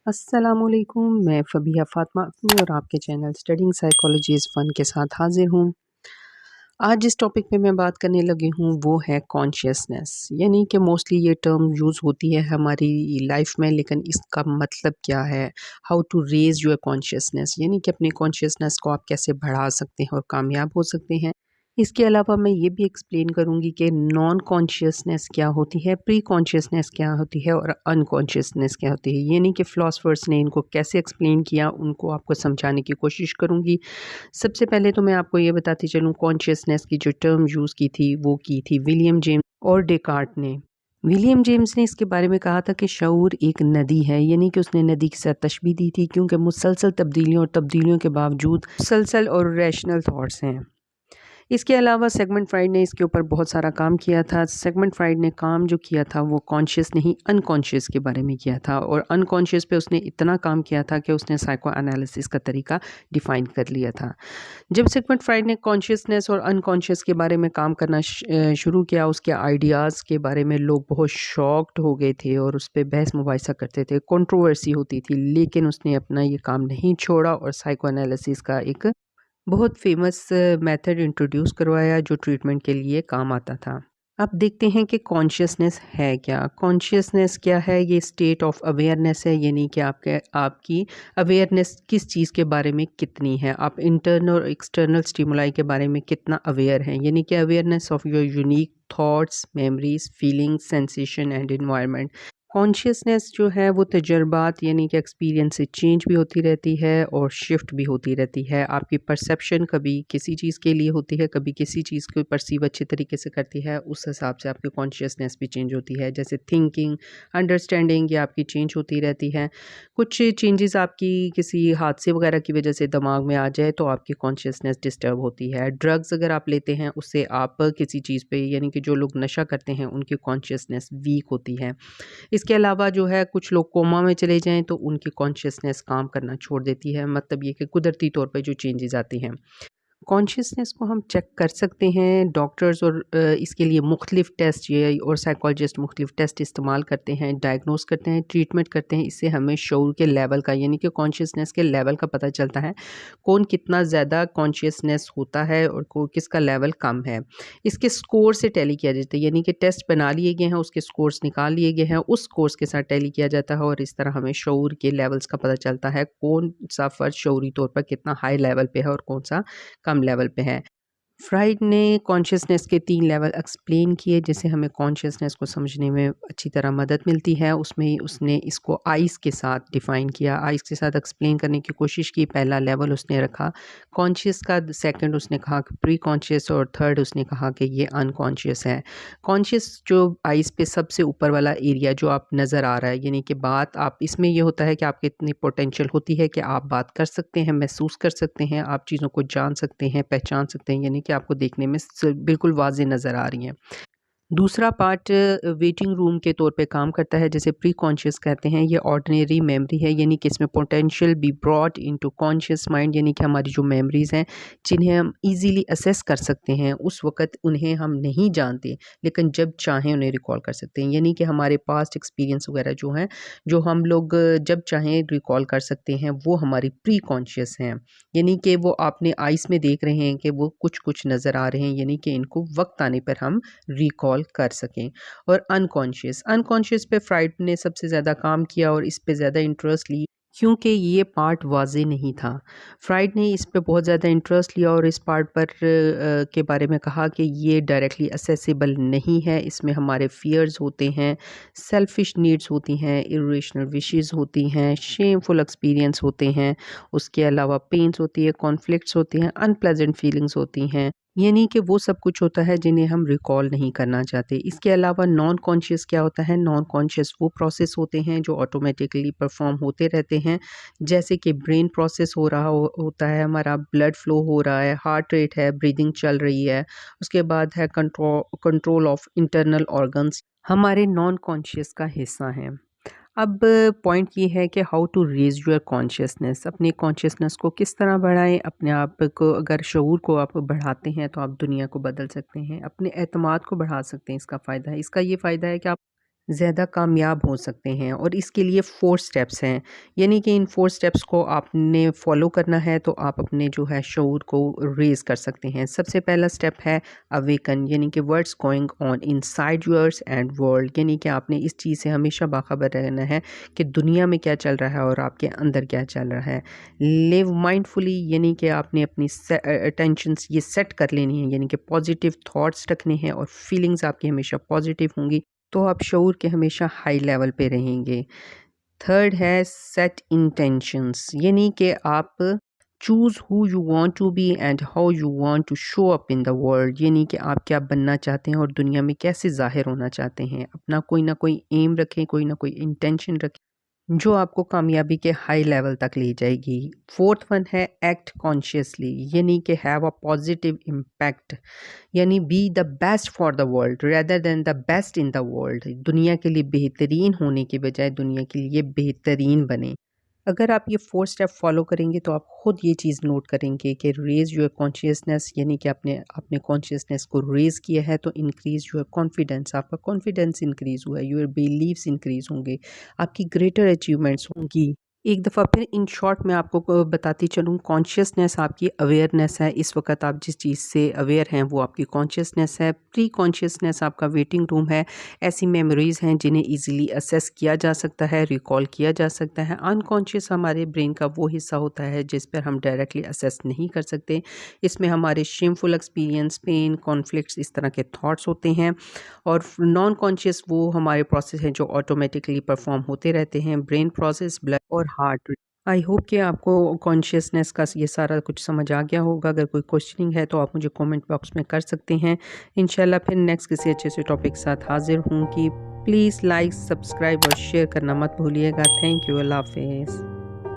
अस्सलामुअलैकुम, मैं फ़बीहा फ़ातिमा अपनी और आपके चैनल स्टडिंग साइकोलॉजी इज़ फ़न के साथ हाज़िर हूँ। आज जिस टॉपिक पे मैं बात करने लगी हूँ वो है कॉन्शियसनेस, यानी कि मोस्टली ये टर्म यूज़ होती है हमारी लाइफ में, लेकिन इसका मतलब क्या है? How to raise your consciousness, यानी कि अपनी कॉन्शियसनेस को आप कैसे बढ़ा सकते हैं और कामयाब हो सकते हैं। इसके अलावा मैं ये भी एक्सप्लेन करूँगी कि नॉन कॉन्शियसनेस क्या होती है, प्री कॉन्शियसनेस क्या होती है और अनकॉन्शियसनेस क्या होती है। यानी कि फ़िलॉसफ़र्स ने इनको कैसे एक्सप्लेन किया, उनको आपको समझाने की कोशिश करूँगी। सबसे पहले तो मैं आपको ये बताती चलूँ, कॉन्शियसनेस की जो टर्म यूज़ की थी वो की थी विलियम जेम्स और डेकार्ट ने। विलियम जेम्स ने इसके बारे में कहा था कि शऊर एक नदी है, यानी कि उसने नदी के साथ तशबीह दी थी क्योंकि मुसलसल तब्दीलियों और तब्दीलियों के बावजूद मुसलसल और रैशनल थॉट्स हैं। इसके अलावा सेगमेंट फ्राइड ने इसके ऊपर बहुत सारा काम किया था। सेगमेंट फ्राइड ने काम जो किया था वो कॉन्शियस नहीं अनकॉन्शियस के बारे में किया था, और अनकॉन्शियस पे उसने इतना काम किया था कि उसने साइको एनालिसिस का तरीका डिफ़ाइन कर लिया था। जब सेगमेंट फ्राइड ने कॉन्शियसनेस और अनकॉन्शियस के बारे में काम करना शुरू किया, उसके आइडियाज़ के बारे में लोग बहुत शॉक्ड हो गए थे और उस पे बहस मुबाहिसा करते थे, कंट्रोवर्सी होती थी, लेकिन उसने अपना ये काम नहीं छोड़ा और साइको एनालिसिस का एक बहुत फेमस मेथड इंट्रोड्यूस करवाया जो ट्रीटमेंट के लिए काम आता था। अब देखते हैं कि कॉन्शियसनेस है क्या? कॉन्शियसनेस क्या है? ये स्टेट ऑफ अवेयरनेस है, यानी कि आपकी अवेयरनेस किस चीज़ के बारे में कितनी है, आप इंटरनल और एक्सटर्नल स्टिमुलाई के बारे में कितना अवेयर हैं, यानी कि awareness of your unique thoughts, memories, feelings, sensation and environment. Consciousness जो है वो तजुर्बात यानी कि एक्सपीरियंस से चेंज भी होती रहती है और शिफ्ट भी होती रहती है। आपकी परसेप्शन कभी किसी चीज़ के लिए होती है, कभी किसी चीज़ को परसीव अच्छे तरीके से करती है, उस हिसाब से आपकी कॉन्शियसनेस भी चेंज होती है। जैसे थिंकिंग, अंडरस्टैंडिंग, ये आपकी चेंज होती रहती है। कुछ चेंजेस आपकी किसी हादसे वगैरह की वजह से दिमाग में आ जाए तो आपकी कॉन्शियसनेस डिस्टर्ब होती है। ड्रग्स अगर आप लेते हैं उससे आप किसी चीज़ पे, यानी कि जो लोग नशा करते हैं उनकी कॉन्शियसनेस वीक होती है। इसके अलावा जो है कुछ लोग कोमा में चले जाएँ तो उनकी कॉन्शियसनेस काम करना छोड़ देती है, मतलब ये कि कुदरती तौर पे जो चेंजेज़ आती हैं। कॉन्शियसनेस को हम चेक कर सकते हैं डॉक्टर्स, और इसके लिए मुख्तलिफ़ टेस्ट ये और साइकोलॉजिस्ट मुख्तलिफ़ टेस्ट इस्तेमाल करते हैं, डायग्नोस करते हैं, ट्रीटमेंट करते हैं। इससे हमें शऊर के लेवल का, यानी कि कॉन्शियसनेस के लेवल का पता चलता है, कौन कितना ज़्यादा कॉन्शियसनेस होता है और को किसका लेवल कम है। इसके स्कोर से टैली किया जाता है, यानी कि टेस्ट बना लिए गए हैं, उसके स्कोर्स निकाल लिए गए हैं, उस स्कोर्स के साथ टैली किया जाता है और इस तरह हमें शऊर के लेवल्स का पता चलता है, कौन सा फ़र्द शऊरी तौर पर कितना हाई लेवल पे है और कौन सा कम लेवल पे है। फ्राइड ने कॉन्शियसनेस के 3 लेवल एक्सप्लेन किए जिससे हमें कॉन्शियसनेस को समझने में अच्छी तरह मदद मिलती है। उसमें उसने इसको आइज़ के साथ डिफ़ाइन किया, आइज़ के साथ एक्सप्लेन करने की कोशिश की। पहला लेवल उसने रखा कॉन्शियस का, सेकंड उसने कहा कि प्री कॉन्शियस, और थर्ड उसने कहा कि ये अनकॉन्शियस है। कॉन्शियस जो आइज़ पे सबसे ऊपर वाला एरिया जो आप नज़र आ रहा है, यानी कि बात आप, इसमें ये होता है कि आपकी इतनी पोटेंशियल होती है कि आप बात कर सकते हैं, महसूस कर सकते हैं, आप चीज़ों को जान सकते हैं, पहचान सकते हैं, यानी कि आपको देखने में बिल्कुल वाज़ेह नज़र आ रही हैं। दूसरा पार्ट वेटिंग रूम के तौर पे काम करता है, जिसे प्री कॉन्शियस कहते हैं। ये ऑर्डिनरी मेमोरी है, यानी कि इसमें potential be brought into conscious mind, यानी कि हमारी जो मेमोरीज़ हैं जिन्हें हम इजीली असेस कर सकते हैं, उस वक़्त उन्हें हम नहीं जानते, लेकिन जब चाहें उन्हें रिकॉल कर सकते हैं। यानी कि हमारे पास्ट एक्सपीरियंस वगैरह जो हैं, जो हम लोग जब चाहें रिकॉल कर सकते हैं, वो हमारी प्री कॉन्शियस हैं। यानी कि वो आपने आइज़ में देख रहे हैं कि वो कुछ-कुछ नज़र आ रहे हैं, यानी कि इनको वक़्त आने पर हम रिकॉल कर सकें। और अनकॉन्शियस, अनकॉन्शियस पे फ्राइड ने सबसे ज़्यादा काम किया और इस पे ज़्यादा इंटरेस्ट ली क्योंकि ये पार्ट वाज़ेह नहीं था। फ्राइड ने इस पे बहुत ज़्यादा इंटरेस्ट लिया और इस पार्ट पर के बारे में कहा कि ये डायरेक्टली असेसिबल नहीं है, इसमें हमारे फ़ियर्स होते हैं, सेल्फ़िश नीड्स होती हैं, इर्रेशनल विशेज़ होती हैं, शेमफुल एक्सपीरियंस होते हैं, उसके अलावा पेन्स होती है, कॉन्फ्लिक्ट्स होती हैं, अनप्लेज़ेंट फीलिंग्स होती हैं। यानी कि वो सब कुछ होता है जिन्हें हम रिकॉल नहीं करना चाहते। इसके अलावा नॉन कॉन्शियस क्या होता है? नॉन कॉन्शियस वो प्रोसेस होते हैं जो ऑटोमेटिकली परफॉर्म होते रहते हैं, जैसे कि ब्रेन प्रोसेस हो रहा होता है, हमारा ब्लड फ्लो हो रहा है, हार्ट रेट है, ब्रीदिंग चल रही है। उसके बाद है कंट्रोल ऑफ इंटरनल ऑर्गन्स, हमारे नॉन कॉन्शियस का हिस्सा हैं। अब पॉइंट ये है कि how to raise your consciousness, अपनी कॉन्शियसनेस को किस तरह बढ़ाएँ, अपने आप को अगर शऊर को आप बढ़ाते हैं तो आप दुनिया को बदल सकते हैं, अपने एतमाद को बढ़ा सकते हैं, इसका फ़ायदा है। इसका ये फ़ायदा है कि आप ज़्यादा कामयाब हो सकते हैं। और इसके लिए 4 स्टेप्स हैं, यानी कि इन 4 स्टेप्स को आपने फॉलो करना है तो आप अपने जो है शऊर को रेज़ कर सकते हैं। सबसे पहला स्टेप है अवेकन, यानी कि what's going on inside yours and world, यानी कि आपने इस चीज़ से हमेशा बाखबर रहना है कि दुनिया में क्या चल रहा है और आपके अंदर क्या चल रहा है। लिव माइंडफुली, यानी कि आपने अपनी अटेंशंस ये सेट कर लेनी है, यानी कि पॉजिटिव थॉट्स रखने हैं और फीलिंग्स आपकी हमेशा पॉजिटिव होंगी, तो आप शऊर के हमेशा हाई लेवल पे रहेंगे। थर्ड है सेट इंटेंशंस, यानी कि आप choose who you want to be and how you want to show up in the world, यानी कि आप क्या बनना चाहते हैं और दुनिया में कैसे ज़ाहिर होना चाहते हैं। अपना कोई ना कोई एम रखें, कोई ना कोई इंटेंशन रखें जो आपको कामयाबी के हाई लेवल तक ले जाएगी। फोर्थ वन है एक्ट कॉन्शियसली, यानी कि हैव अ पॉजिटिव इम्पैक्ट, यानी be the best for the world rather than the best in the world. दुनिया के लिए बेहतरीन होने के बजाय दुनिया के लिए बेहतरीन बने। अगर आप ये 4 स्टेप फॉलो करेंगे तो आप खुद ये चीज़ नोट करेंगे कि रेज़ योर कॉन्शियसनेस, यानी कि आपने अपने कॉन्शियसनेस को रेज़ किया है तो इंक्रीज़ योर कॉन्फिडेंस, आपका कॉन्फिडेंस इंक्रीज़ हुआ है, योर बिलीव्स इंक्रीज़ होंगे, आपकी ग्रेटर अचीवमेंट्स होंगी। एक दफ़ा फिर इन शॉर्ट मैं आपको बताती चलूँ, कॉन्शियसनेस आपकी अवेयरनेस है। इस वक्त आप जिस चीज़ से अवेयर हैं वो आपकी कॉन्शियसनेस है। प्री कॉन्शियसनेस आपका वेटिंग रूम है, ऐसी मेमोरीज़ हैं जिन्हें ईजिली असेस किया जा सकता है, रिकॉल किया जा सकता है। अनकॉन्शियस हमारे ब्रेन का वो हिस्सा होता है जिस पर हम डायरेक्टली असेस नहीं कर सकते। इसमें हमारे शेमफुल एक्सपीरियंस, पेन, कॉन्फ्लिक्ट्स, इस तरह के थॉट्स होते हैं। और नॉन कॉन्शियस वो हमारे प्रोसेस हैं जो ऑटोमेटिकली परफॉर्म होते रहते हैं, ब्रेन प्रोसेस, ब्लड और हार्ट। आई होप कि आपको कॉन्शियसनेस का ये सारा कुछ समझ आ गया होगा। अगर कोई क्वेश्चनिंग है तो आप मुझे कमेंट बॉक्स में कर सकते हैं। इंशाल्लाह फिर नेक्स्ट किसी अच्छे से टॉपिक के साथ हाजिर हूँ। कि प्लीज़ लाइक, सब्सक्राइब और शेयर करना मत भूलिएगा। थैंक यू, अल्लाह हाफिज़।